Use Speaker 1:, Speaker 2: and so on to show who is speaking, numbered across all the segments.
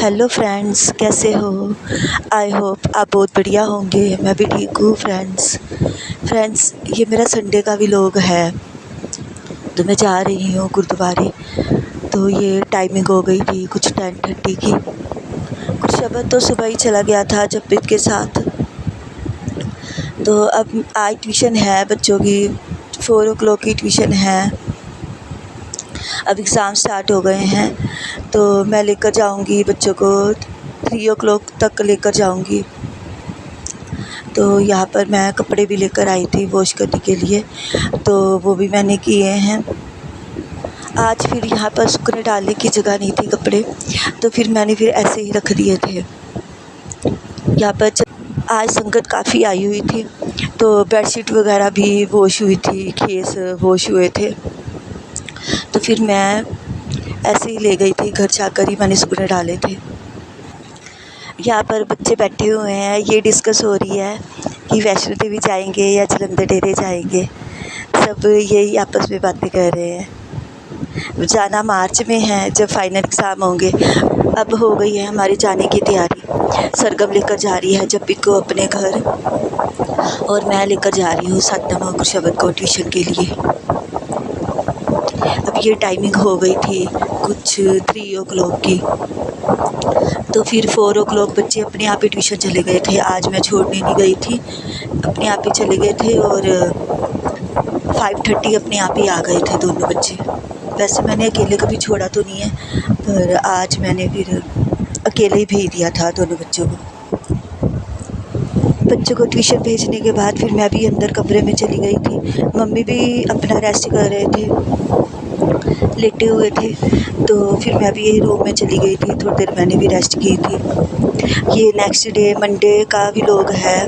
Speaker 1: Hello friends, कैसे हो? I hope आप बहुत बढ़िया होंगे। मैं भी ठीक हूँ फ्रेंड्स, ये मेरा संडे का व्लॉग है। तो मैं जा रही हूँ गुरुद्वारे। तो ये टाइमिंग हो गई थी कुछ 10:30 की। कुछ शब्द तो सुबह ही चला गया था जपीत के साथ। तो अब आज ट्यूशन है बच्चों की, 4 o'clock की ट्यूशन है। अब एग्ज़ाम स्टार्ट हो गए हैं तो मैं लेकर जाऊंगी बच्चों को, 3 o'clock तक लेकर जाऊंगी। तो यहाँ पर मैं कपड़े भी लेकर आई थी वॉश करने के लिए, तो वो भी मैंने किए हैं। आज फिर यहाँ पर सूखने डालने की जगह नहीं थी कपड़े, तो फिर मैंने ऐसे ही रख दिए थे। यहाँ पर आज संगत काफ़ी आई हुई थी, तो बेडशीट वगैरह भी वॉश हुई थी, खेस वॉश हुए थे। तो फिर मैं ऐसे ही ले गई थी, घर जाकर ही मैंने सूखने डाले थे। यहाँ पर बच्चे बैठे हुए हैं, ये डिस्कस हो रही है कि वैष्णो देवी जाएंगे या जलंधर डेरे जाएंगे। सब यही आपस में बातें कर रहे हैं। जाना मार्च में है जब फाइनल एग्ज़ाम होंगे। अब हो गई है हमारी जाने की तैयारी। सरगम लेकर जा रही है जपीत को अपने घर, और मैं लेकर जा रही हूँ सतनाम गुरशबद को ट्यूशन के लिए। अब ये टाइमिंग हो गई थी कुछ 3 o'clock की। तो फिर 4 o'clock बच्चे अपने आप ही ट्यूशन चले गए थे। आज मैं छोड़ने नहीं गई थी, अपने आप ही चले गए थे। और 5:30 अपने आप ही आ गए थे दोनों बच्चे। वैसे मैंने अकेले कभी छोड़ा तो नहीं है, पर आज मैंने फिर अकेले ही भेज दिया था दोनों बच्चों को। बच्चों को ट्यूशन भेजने के बाद फिर मैं भी अंदर कमरे में चली गई थी। मम्मी भी अपना रेस्ट कर रहे थे, लेटे हुए थे। तो फिर मैं भी रूम में चली गई थी, थोड़ी देर मैंने भी रेस्ट की थी। ये नेक्स्ट डे मंडे का व्लॉग है।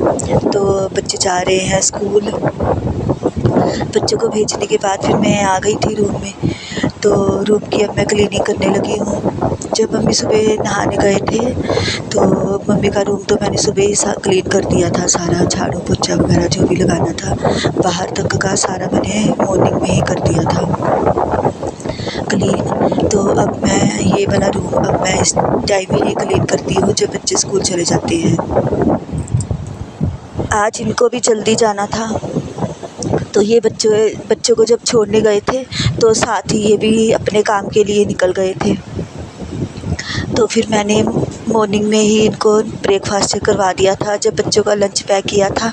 Speaker 1: तो बच्चे जा रहे हैं स्कूल। बच्चों को भेजने के बाद फिर मैं आ गई थी रूम में। तो रूम की अब मैं क्लीनिंग करने लगी हूँ। जब मम्मी सुबह नहाने गए थे तो मम्मी का रूम तो मैंने सुबह ही क्लीन कर दिया था सारा, झाड़ू पोछा वगैरह जो भी लगाना था बाहर तक का सारा मैंने मॉर्निंग में ही कर दिया था क्लीन। तो अब मैं ये वाला रूम अब मैं इस टाइम ही क्लीन करती हूँ जब बच्चे स्कूल चले जाते हैं। आज इनको भी जल्दी जाना था, तो ये बच्चों को जब छोड़ने गए थे तो साथ ही ये भी अपने काम के लिए निकल गए थे। तो फिर मैंने मॉर्निंग में ही इनको ब्रेकफास्ट करवा दिया था जब बच्चों का लंच पैक किया था।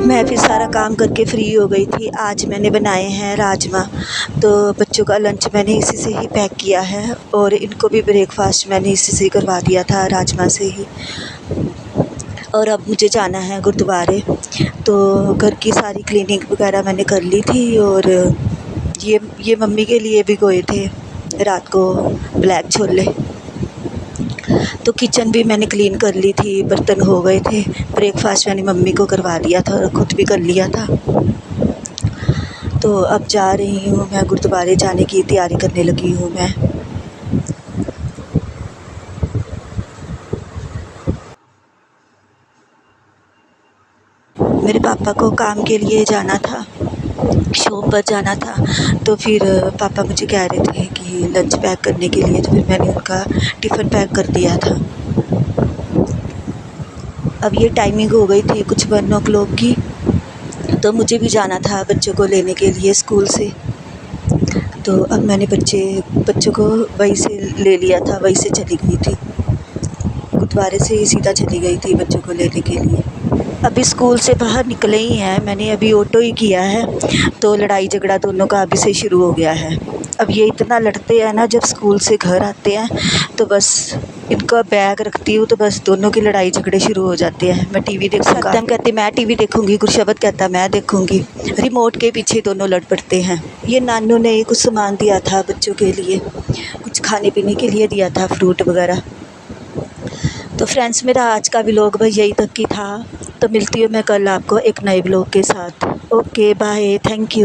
Speaker 1: मैं फिर सारा काम करके फ्री हो गई थी। आज मैंने बनाए हैं राजमा। तो बच्चों का लंच मैंने इसी से ही पैक किया है, और इनको भी ब्रेकफास्ट मैंने इसी से करवा दिया था, राजमा से ही। और अब मुझे जाना है गुरुद्वारे। तो घर की सारी क्लीनिंग वगैरह मैंने कर ली थी। और ये मम्मी के लिए भिगोए थे रात को ब्लैक छोले। तो किचन भी मैंने क्लीन कर ली थी, बर्तन हो गए थे। ब्रेकफास्ट मैंने मम्मी को करवा दिया था और ख़ुद भी कर लिया था। तो अब जा रही हूँ मैं गुरुद्वारे, जाने की तैयारी करने लगी हूँ मैं। मेरे पापा को काम के लिए जाना था, शॉप पर जाना था, तो फिर पापा मुझे कह रहे थे कि लंच पैक करने के लिए, तो फिर मैंने उनका टिफ़िन पैक कर दिया था। अब ये टाइमिंग हो गई थी कुछ 1 o'clock की, तो मुझे भी जाना था बच्चों को लेने के लिए स्कूल से। तो अब मैंने बच्चों को वहीं से ले लिया था, वहीं से चली गई थी, गुरुद्वारे से ही सीधा चली गई थी बच्चों को लेने के लिए। अभी स्कूल से बाहर निकले ही हैं, मैंने अभी ऑटो ही किया है, तो लड़ाई झगड़ा दोनों का अभी से शुरू हो गया है। अब ये इतना लड़ते हैं ना, जब स्कूल से घर आते हैं तो बस इनका बैग रखती हूँ तो बस दोनों की लड़ाई झगड़े शुरू हो जाते हैं। मैं टीवी देखूँगा, सत्यम कहते मैं टीवी देखूँगी, गुरशबद कहता मैं देखूँगी, रिमोट के पीछे दोनों लड़ पड़ते हैं। ये नानू ने कुछ सामान दिया था बच्चों के लिए, कुछ खाने पीने के लिए दिया था, फ्रूट वगैरह। तो फ्रेंड्स, मेरा आज का व्लॉग बस यही तक ही था। तो मिलती हूँ मैं कल आपको एक नए व्लॉग के साथ। Okay bye, thank you.